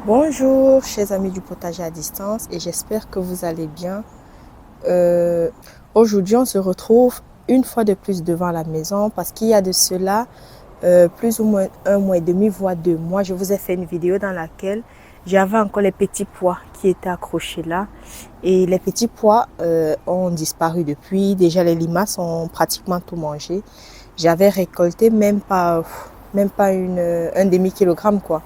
Bonjour, chers amis du potager à distance, et j'espère que vous allez bien. Aujourd'hui, on se retrouve une fois de plus devant la maison parce qu'il y a de cela plus ou moins un mois et demi, voire 2 mois. Je vous ai fait une vidéo dans laquelle j'avais encore les petits pois qui étaient accrochés là. Et les petits pois ont disparu depuis. Déjà, les limaces ont pratiquement tout mangé. J'avais récolté même pas un demi-kilogramme quoi.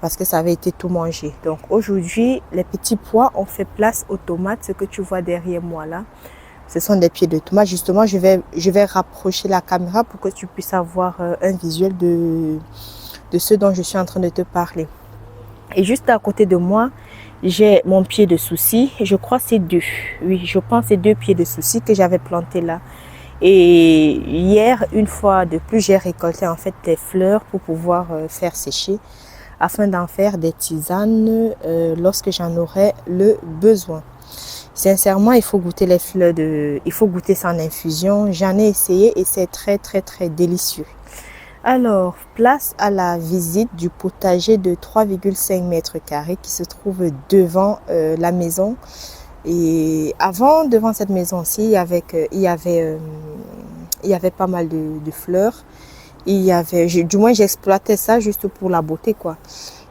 Parce que ça avait été tout mangé. Donc aujourd'hui, les petits pois ont fait place aux tomates. Ce que tu vois derrière moi là, ce sont des pieds de tomates. Justement, je vais rapprocher la caméra pour que tu puisses avoir un visuel de ce dont je suis en train de te parler. Et juste à côté de moi, j'ai mon pied de souci. Je crois que c'est deux. Oui, je pense que c'est 2 pieds de souci que j'avais plantés là. Et hier, une fois de plus, j'ai récolté en fait des fleurs pour pouvoir faire sécher, afin d'en faire des tisanes lorsque j'en aurai le besoin. Sincèrement, il faut goûter les fleurs il faut goûter ça en infusion. J'en ai essayé et c'est très délicieux. Alors, place à la visite du potager de 3,5 mètres carrés qui se trouve devant la maison. Et avant, devant cette maison-ci, il y avait pas mal de fleurs. Du moins j'exploitais ça juste pour la beauté quoi.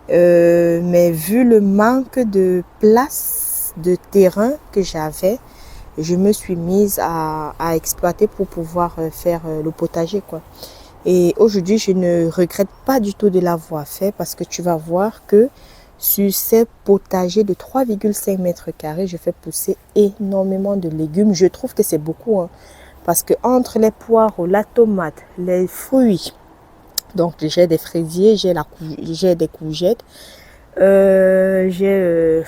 Mais vu le manque de place, de terrain que j'avais, je me suis mise à exploiter pour pouvoir faire le potager quoi. Et aujourd'hui, je ne regrette pas du tout de l'avoir fait parce que tu vas voir que sur ces potagers de 3,5 mètres carrés, je fais pousser énormément de légumes. Je trouve que c'est beaucoup, hein, parce que entre les poireaux, la tomate, les fruits, donc j'ai des fraisiers, j'ai des courgettes, j'ai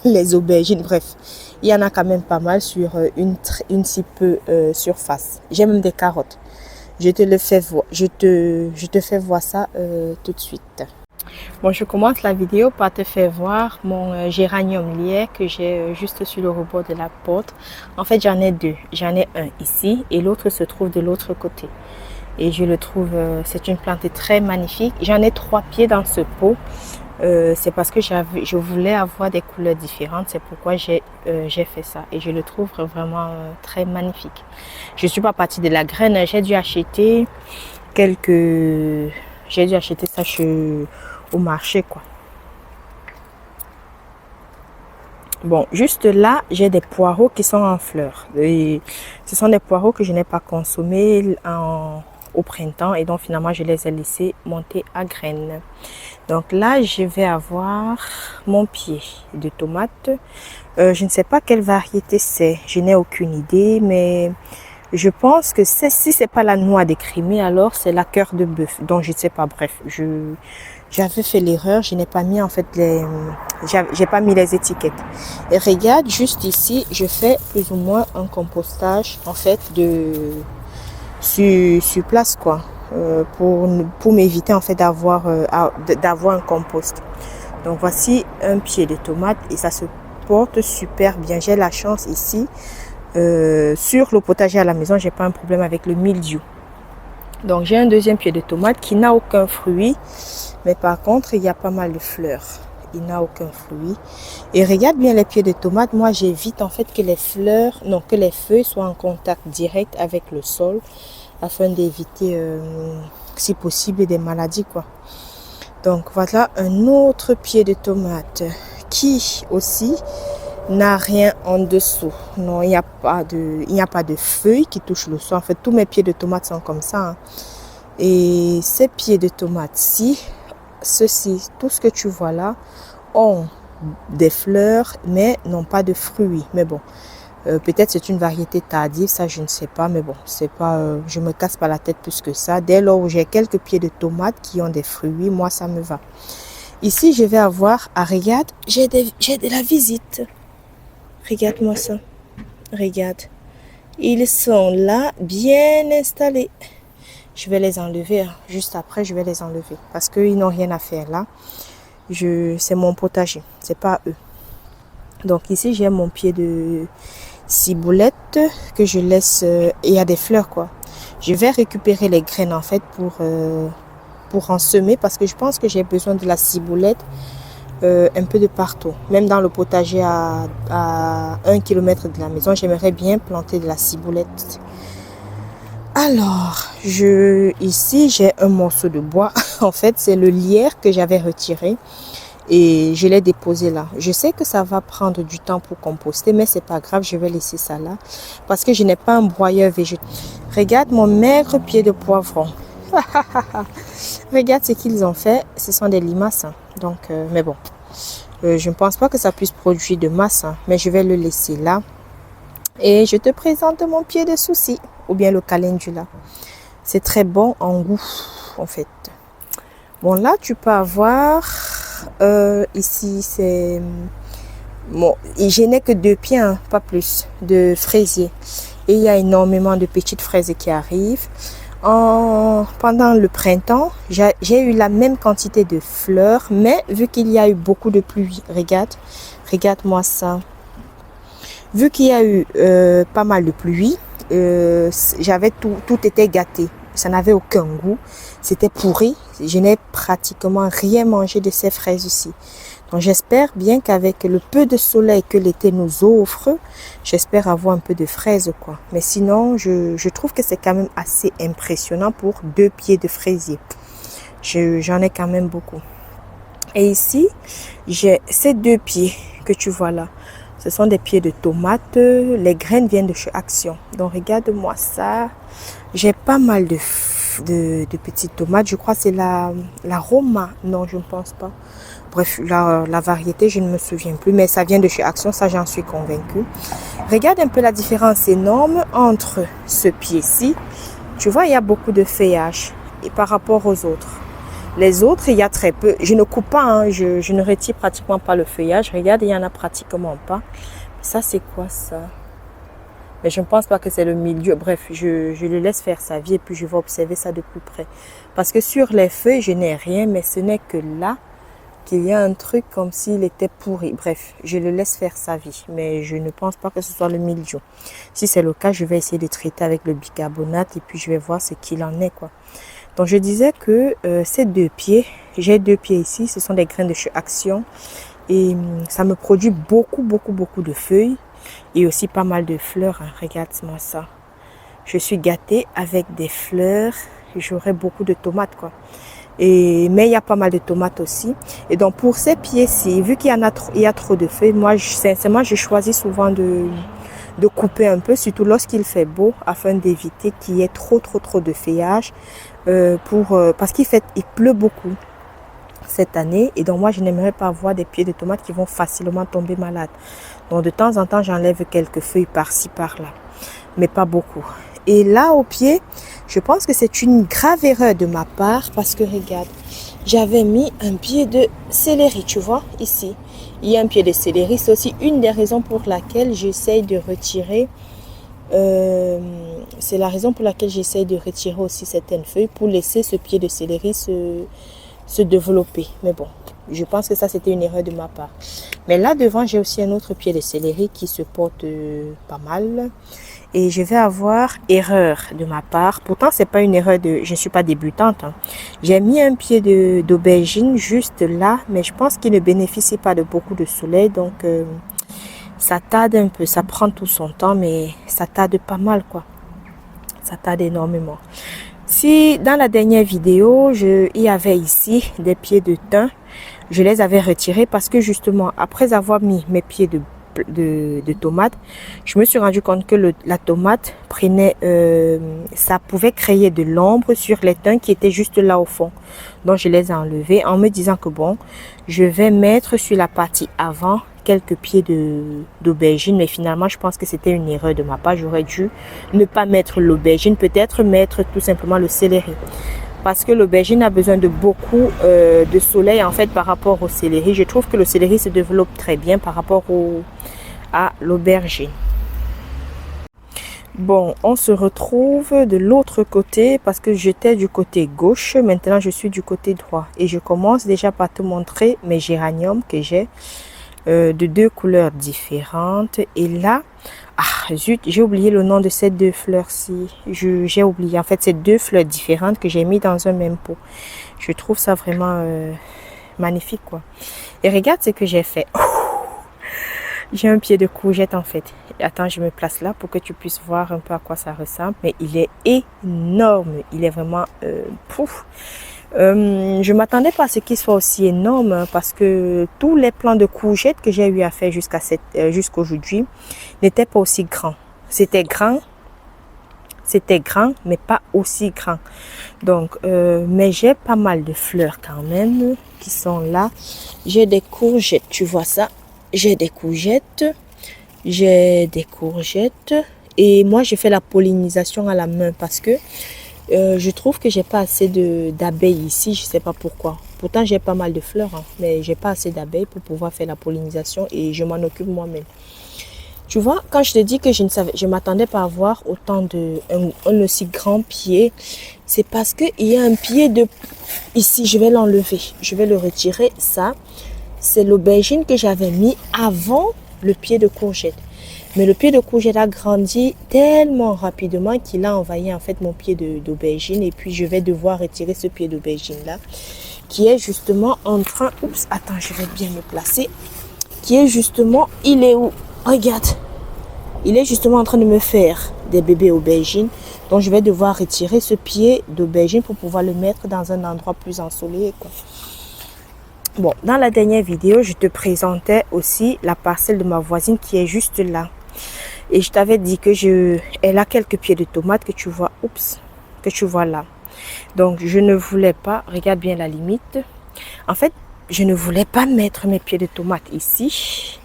les aubergines, bref, il y en a quand même pas mal sur une si peu surface. J'ai même des carottes. Je te fais voir ça tout de suite. Bon, je commence la vidéo par te faire voir mon géranium lierre que j'ai juste sur le rebord de la porte. En fait, j'en ai deux. J'en ai un ici et l'autre se trouve de l'autre côté. Et je le trouve, c'est une plante très magnifique. J'en ai 3 pieds dans ce pot. C'est parce que je voulais avoir des couleurs différentes. C'est pourquoi j'ai fait ça. Et je le trouve vraiment très magnifique. Je ne suis pas partie de la graine. J'ai dû acheter ça au marché quoi. Bon, juste là, j'ai des poireaux qui sont en fleurs. Et ce sont des poireaux que je n'ai pas consommés au printemps et donc finalement je les ai laissés monter à graines. Donc là, je vais avoir mon pied de tomate. Je ne sais pas quelle variété c'est, je n'ai aucune idée, mais je pense que si c'est pas la noix de Crimée, alors c'est la cœur de bœuf. Donc je ne sais pas, bref, j'avais fait l'erreur, je n'ai pas mis en fait j'ai pas mis les étiquettes. Et regarde, juste ici, je fais plus ou moins un compostage en fait sur place quoi, pour m'éviter en fait d'avoir un compost. Donc voici un pied de tomate et ça se porte super bien. J'ai la chance ici, sur le potager à la maison, j'ai pas un problème avec le mildiou. Donc j'ai un deuxième pied de tomate qui n'a aucun fruit, mais par contre il y a pas mal de fleurs. Il n'a aucun fruit. Et regarde bien les pieds de tomate. Moi j'évite en fait que les feuilles soient en contact direct avec le sol, afin d'éviter si possible des maladies quoi. Donc voilà un autre pied de tomate qui aussi n'a rien en dessous. Non, il n'y a pas de feuilles qui touchent le sol. En fait, tous mes pieds de tomates sont comme ça, hein. Et ces pieds de tomates-ci, tout ce que tu vois là, ont des fleurs, mais n'ont pas de fruits. Mais bon, peut-être c'est une variété tardive, ça je ne sais pas. Mais bon, c'est pas, je me casse pas la tête plus que ça. Dès lors où j'ai quelques pieds de tomates qui ont des fruits, moi ça me va. Ici, je vais avoir, regarde, j'ai de la visite. Regarde-moi ça. Regarde. Ils sont là, bien installés. Je vais les enlever. Hein. Juste après, je vais les enlever. Parce qu'ils n'ont rien à faire là. C'est mon potager. C'est pas eux. Donc ici, j'ai mon pied de ciboulette que je laisse. Il y a des fleurs quoi. Je vais récupérer les graines en fait pour en semer. Parce que je pense que j'ai besoin de la ciboulette un peu de partout. Même dans le potager à 1 kilomètre de la maison, j'aimerais bien planter de la ciboulette. Alors, ici, j'ai un morceau de bois. En fait, c'est le lierre que j'avais retiré et je l'ai déposé là. Je sais que ça va prendre du temps pour composter, mais c'est pas grave, je vais laisser ça là parce que je n'ai pas un broyeur végétal. Regarde mon maigre pied de poivron. Regarde ce qu'ils ont fait. Ce sont des limaces. Hein. Donc, mais bon, je ne pense pas que ça puisse produire de masse, hein, mais je vais le laisser là. Et je te présente mon pied de souci, ou bien le calendula. C'est très bon en goût, en fait. Bon, là, tu peux avoir... ici, c'est... Bon, je n'ai que 2 pieds, hein, pas plus, de fraisier. Et il y a énormément de petites fraises qui arrivent. Pendant le printemps, j'ai eu la même quantité de fleurs, mais vu qu'il y a eu beaucoup de pluie, regarde-moi ça. Vu qu'il y a eu pas mal de pluie, j'avais tout était gâté. Ça n'avait aucun goût. C'était pourri. Je n'ai pratiquement rien mangé de ces fraises ici. Donc j'espère bien qu'avec le peu de soleil que l'été nous offre, j'espère avoir un peu de fraises quoi. Mais sinon, je trouve que c'est quand même assez impressionnant pour 2 pieds de fraisier. J'en ai quand même beaucoup. Et ici, j'ai ces 2 pieds que tu vois là. Ce sont des pieds de tomates. Les graines viennent de chez Action. Donc regarde-moi ça. J'ai pas mal de petites tomates. Je crois que c'est la Roma. Non, je ne pense pas. Bref, la variété, je ne me souviens plus. Mais ça vient de chez Action, ça j'en suis convaincue. Regarde un peu la différence énorme entre ce pied-ci. Tu vois, il y a beaucoup de feuillage et par rapport aux autres. Les autres, il y a très peu. Je ne coupe pas, hein, je ne retire pratiquement pas le feuillage. Regarde, il n'y en a pratiquement pas. Ça, c'est quoi ça? Mais je ne pense pas que c'est le milieu. Bref, je le laisse faire sa vie et puis je vais observer ça de plus près. Parce que sur les feuilles, je n'ai rien, mais ce n'est que là qu'il y a un truc comme s'il était pourri. Bref, je le laisse faire sa vie, mais je ne pense pas que ce soit le mildiou. Si c'est le cas, je vais essayer de traiter avec le bicarbonate et puis je vais voir ce qu'il en est, quoi. Donc, je disais que ces 2 pieds, j'ai 2 pieds ici, ce sont des graines de chez Action et ça me produit beaucoup de feuilles et aussi pas mal de fleurs. Hein. Regarde-moi ça. Je suis gâtée avec des fleurs. J'aurai beaucoup de tomates, quoi. Mais il y a pas mal de tomates aussi. Et donc, pour ces pieds-ci, vu qu'il y a trop de feuilles, moi, sincèrement, je choisis souvent de couper un peu, surtout lorsqu'il fait beau, afin d'éviter qu'il y ait trop de feuillage. Parce qu'il pleut beaucoup cette année et donc moi je n'aimerais pas avoir des pieds de tomates qui vont facilement tomber malades. Donc de temps en temps j'enlève quelques feuilles par-ci par-là, mais pas beaucoup. Et là au pied, je pense que c'est une grave erreur de ma part parce que regarde, j'avais mis un pied de céleri, tu vois ici. Il y a un pied de céleri, c'est aussi une des raisons pour laquelle j'essaye de retirer. C'est la raison pour laquelle j'essaye de retirer aussi certaines feuilles pour laisser ce pied de céleri se développer. Mais bon, je pense que ça c'était une erreur de ma part. Mais là devant j'ai aussi un autre pied de céleri qui se porte pas mal. Et je vais avoir erreur de ma part. Pourtant c'est pas une erreur je ne suis pas débutante. Hein. J'ai mis un pied d'aubergine juste là, mais je pense qu'il ne bénéficie pas de beaucoup de soleil. Donc ça tarde un peu, ça prend tout son temps, mais ça tarde pas mal, quoi. Ça tarde énormément. Si dans la dernière vidéo, il y avait ici des pieds de thym, je les avais retirés parce que justement, après avoir mis mes pieds de tomates, je me suis rendu compte que la tomate prenait, ça pouvait créer de l'ombre sur les thym qui étaient juste là au fond. Donc je les ai enlevés en me disant que bon, je vais mettre sur la partie avant quelques pieds d'aubergine, mais finalement je pense que c'était une erreur de ma part. J'aurais dû ne pas mettre l'aubergine, peut-être mettre tout simplement le céleri, parce que l'aubergine a besoin de beaucoup de soleil en fait par rapport au céleri. Je trouve que le céleri se développe très bien par rapport à l'aubergine. Bon, on se retrouve de l'autre côté parce que j'étais du côté gauche, maintenant je suis du côté droit et je commence déjà par te montrer mes géraniums que j'ai de 2 couleurs différentes. Et là, zut, j'ai oublié le nom de ces 2 fleurs-ci. J'ai oublié. En fait, c'est 2 fleurs différentes que j'ai mis dans un même pot. Je trouve ça vraiment magnifique quoi. Et regarde ce que j'ai fait. J'ai un pied de courgette en fait. Attends, je me place là pour que tu puisses voir un peu à quoi ça ressemble. Mais il est énorme. Il est vraiment pouf. Je m'attendais pas à ce qu'il soit aussi énorme parce que tous les plants de courgettes que j'ai eu à faire jusqu'aujourd'hui n'étaient pas aussi grands. C'était grand, mais pas aussi grand. Donc, mais j'ai pas mal de fleurs quand même qui sont là. J'ai des courgettes, tu vois ça? J'ai des courgettes. Et moi, je fais la pollinisation à la main parce que je trouve que j'ai pas assez d'abeilles ici. Je sais pas pourquoi. Pourtant, j'ai pas mal de fleurs, hein, mais j'ai pas assez d'abeilles pour pouvoir faire la pollinisation et je m'en occupe moi-même. Tu vois, quand je te dis que je m'attendais pas à avoir autant un aussi grand pied, c'est parce que il y a un pied ici. Je vais l'enlever, je vais le retirer. Ça, c'est l'aubergine que j'avais mis avant le pied de courgette. Mais le pied de courgette a grandi tellement rapidement qu'il a envahi en fait mon pied d'aubergine. Et puis je vais devoir retirer ce pied d'aubergine là, qui est justement en train. Oups, attends, je vais bien me placer. Qui est justement, il est où? Regarde, il est justement en train de me faire des bébés aubergines. Donc je vais devoir retirer ce pied d'aubergine pour pouvoir le mettre dans un endroit plus ensoleillé, quoi. Bon, dans la dernière vidéo, je te présentais aussi la parcelle de ma voisine qui est juste là. Et je t'avais dit que elle a quelques pieds de tomates que tu vois, que tu vois là. Donc je ne voulais pas, regarde bien la limite. En fait, je ne voulais pas mettre mes pieds de tomates ici.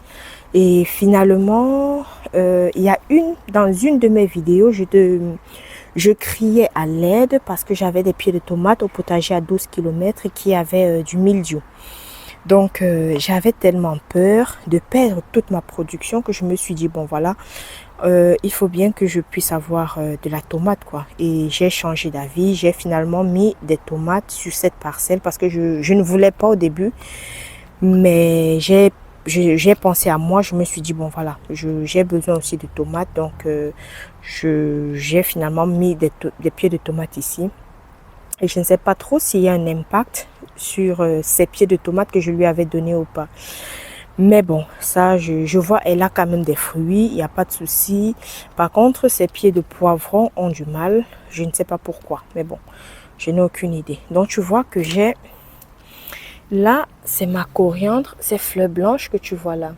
Et finalement, dans une de mes vidéos, je criais à l'aide parce que j'avais des pieds de tomates au potager à 12 km qui avait du mildiou. Donc, j'avais tellement peur de perdre toute ma production que je me suis dit, bon voilà, il faut bien que je puisse avoir de la tomate, quoi. Et j'ai changé d'avis, j'ai finalement mis des tomates sur cette parcelle parce que je ne voulais pas au début, mais j'ai pensé à moi, je me suis dit, bon voilà, j'ai besoin aussi de tomates, donc j'ai finalement mis des pieds de tomates ici. Et je ne sais pas trop s'il y a un impact sur ces pieds de tomates que je lui avais donné ou pas. Mais bon, ça, je vois, elle a quand même des fruits, il n'y a pas de souci. Par contre, ces pieds de poivron ont du mal. Je ne sais pas pourquoi, mais bon, je n'ai aucune idée. Donc, tu vois que j'ai... Là, c'est ma coriandre, ces fleurs blanches que tu vois là.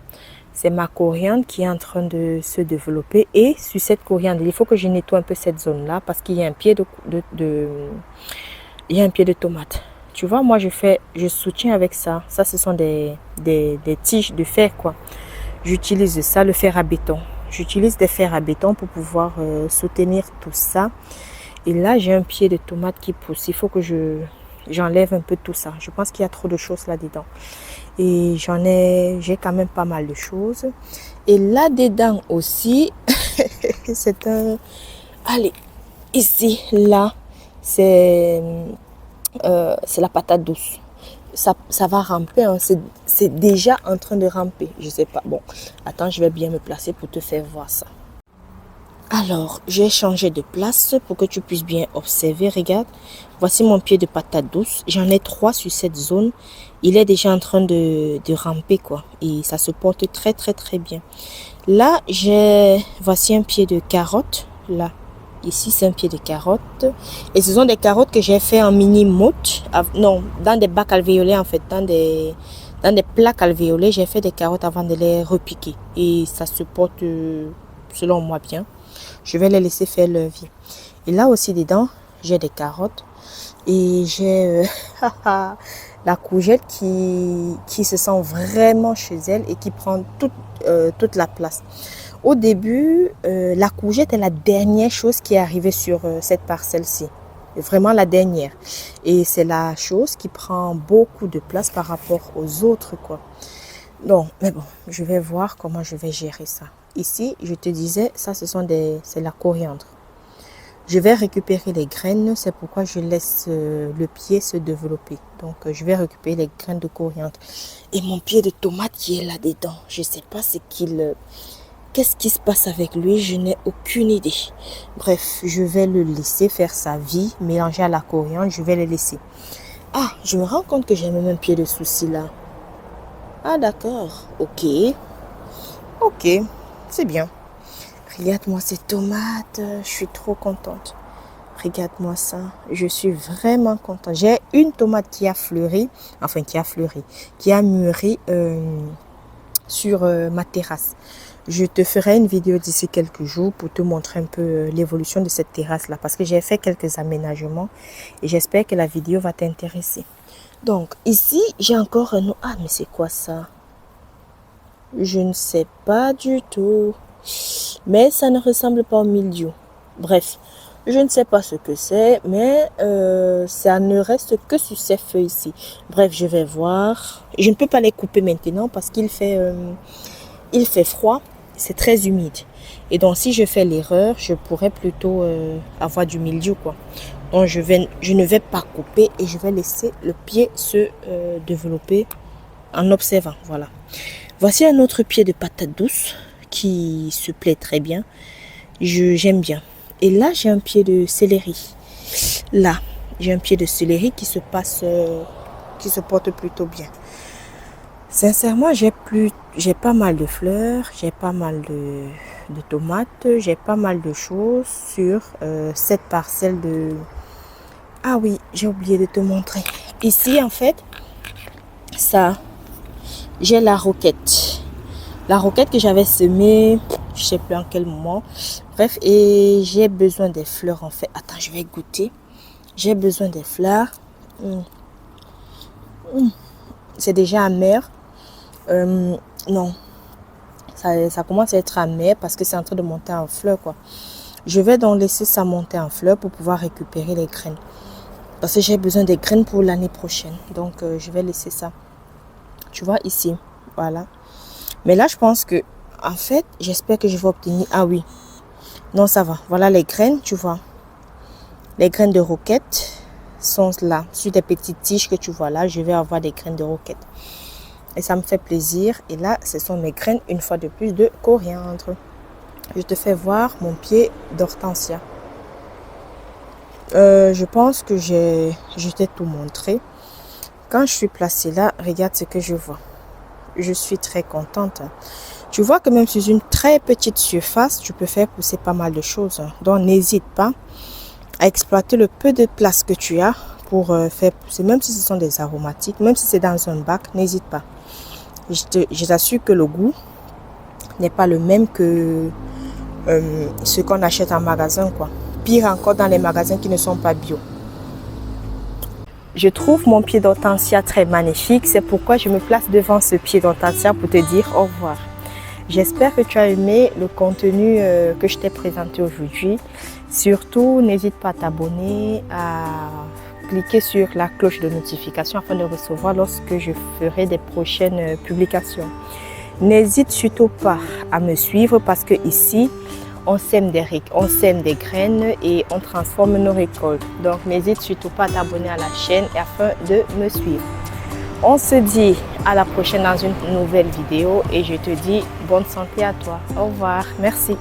C'est ma coriandre qui est en train de se développer. Et sur cette coriandre, il faut que je nettoie un peu cette zone-là parce qu'il y a un pied il y a un pied de tomate. Tu vois, moi, je soutiens avec ça. Ça, ce sont des tiges de fer, quoi. J'utilise ça, le fer à béton. J'utilise des fers à béton pour pouvoir soutenir tout ça. Et là, j'ai un pied de tomate qui pousse. Il faut que j'enlève un peu tout ça. Je pense qu'il y a trop de choses là-dedans. Et j'ai quand même pas mal de choses. Et là-dedans aussi, c'est un... Allez, ici, là, c'est la patate douce. Ça va ramper, hein. C'est déjà en train de ramper. Je sais pas. Bon, attends, je vais bien me placer pour te faire voir ça. Alors, j'ai changé de place pour que tu puisses bien observer. Regarde, voici mon pied de patate douce. J'en ai 3 sur cette zone. Il est déjà en train de ramper, quoi. Et ça se porte très, très, très bien. Là, voici un pied de carotte. Là, ici, c'est un pied de carotte. Et ce sont des carottes que j'ai fait en mini motte. Non, dans des bacs alvéolés, en fait. Dans des plaques alvéolées, j'ai fait des carottes avant de les repiquer. Et ça se porte, selon moi, bien. Je vais les laisser faire leur vie. Et là aussi dedans, j'ai des carottes. Et j'ai la courgette qui se sent vraiment chez elle et qui prend toute la place. Au début, la courgette est la dernière chose qui est arrivée sur cette parcelle-ci. Vraiment la dernière. Et c'est la chose qui prend beaucoup de place par rapport aux autres, quoi. Non, mais bon, je vais voir comment je vais gérer ça. Ici, je te disais, ça, c'est la coriandre. Je vais récupérer les graines, c'est pourquoi je laisse le pied se développer. Donc, je vais récupérer les graines de coriandre. Et mon pied de tomate qui est là-dedans, je ne sais pas qu'est-ce qui se passe avec lui, je n'ai aucune idée. Bref, je vais le laisser faire sa vie, mélanger à la coriandre, je vais le laisser. Ah, je me rends compte que j'ai même un pied de souci là. Ah d'accord, ok. Ok, c'est bien. Regarde-moi ces tomates, je suis trop contente. Regarde-moi ça, je suis vraiment contente. J'ai une tomate qui a fleuri, qui a mûri sur ma terrasse. Je te ferai une vidéo d'ici quelques jours pour te montrer un peu l'évolution de cette terrasse-là parce que j'ai fait quelques aménagements et j'espère que la vidéo va t'intéresser. Donc ici, j'ai encore un... Ah, mais c'est quoi ça? Je ne sais pas du tout. Mais ça ne ressemble pas au mildiou. Bref, je ne sais pas ce que c'est, mais ça ne reste que sur ces feuilles-ci. Bref, je vais voir. Je ne peux pas les couper maintenant parce qu'il fait froid. C'est très humide. Et donc, si je fais l'erreur, je pourrais plutôt avoir du mildiou, quoi. Donc, je ne vais pas couper et je vais laisser le pied se développer en observant. Voilà. Voici un autre pied de patate douce qui se plaît très bien. J'aime bien. Et là, j'ai un pied de céleri. Là, j'ai un pied de céleri qui se porte plutôt bien. Sincèrement, j'ai pas mal de fleurs, j'ai pas mal de tomates, j'ai pas mal de choses sur cette parcelle de... Ah oui, j'ai oublié de te montrer. Ici, en fait, ça, j'ai la roquette. La roquette que j'avais semée, je sais plus en quel moment. Bref, et j'ai besoin des fleurs en fait. Attends, je vais goûter. J'ai besoin des fleurs. C'est déjà amer. Non, ça commence à être amer parce que c'est en train de monter en fleurs, quoi. Je vais donc laisser ça monter en fleurs pour pouvoir récupérer les graines. Parce que j'ai besoin des graines pour l'année prochaine. Donc, je vais laisser ça. Tu vois, ici. Voilà. Mais là, je pense que, en fait, j'espère que je vais obtenir... Ah oui. Non, ça va. Voilà les graines, tu vois. Les graines de roquette sont là. Sur des petites tiges que tu vois là, je vais avoir des graines de roquette. Et ça me fait plaisir. Et là, ce sont mes graines, une fois de plus, de coriandre. Je te fais voir mon pied d'hortensia. Je pense que je t'ai tout montré. Quand je suis placée là, regarde ce que je vois. Je suis très contente. Tu vois que même sur une très petite surface, tu peux faire pousser pas mal de choses. Donc, n'hésite pas à exploiter le peu de place que tu as pour faire pousser. Même si ce sont des aromatiques, même si c'est dans un bac, n'hésite pas. Je t'assure que le goût n'est pas le même que ce qu'on achète en magasin, quoi. Pire encore dans les magasins qui ne sont pas bio. Je trouve mon pied d'hortensia très magnifique. C'est pourquoi je me place devant ce pied d'hortensia pour te dire au revoir. J'espère que tu as aimé le contenu que je t'ai présenté aujourd'hui. Surtout, n'hésite pas à t'abonner, à cliquer sur la cloche de notification afin de recevoir lorsque je ferai des prochaines publications. N'hésite surtout pas à me suivre parce que ici, on sème des graines et on transforme nos récoltes. Donc, n'hésite surtout pas à t'abonner à la chaîne afin de me suivre. On se dit à la prochaine dans une nouvelle vidéo et je te dis bonne santé à toi. Au revoir. Merci.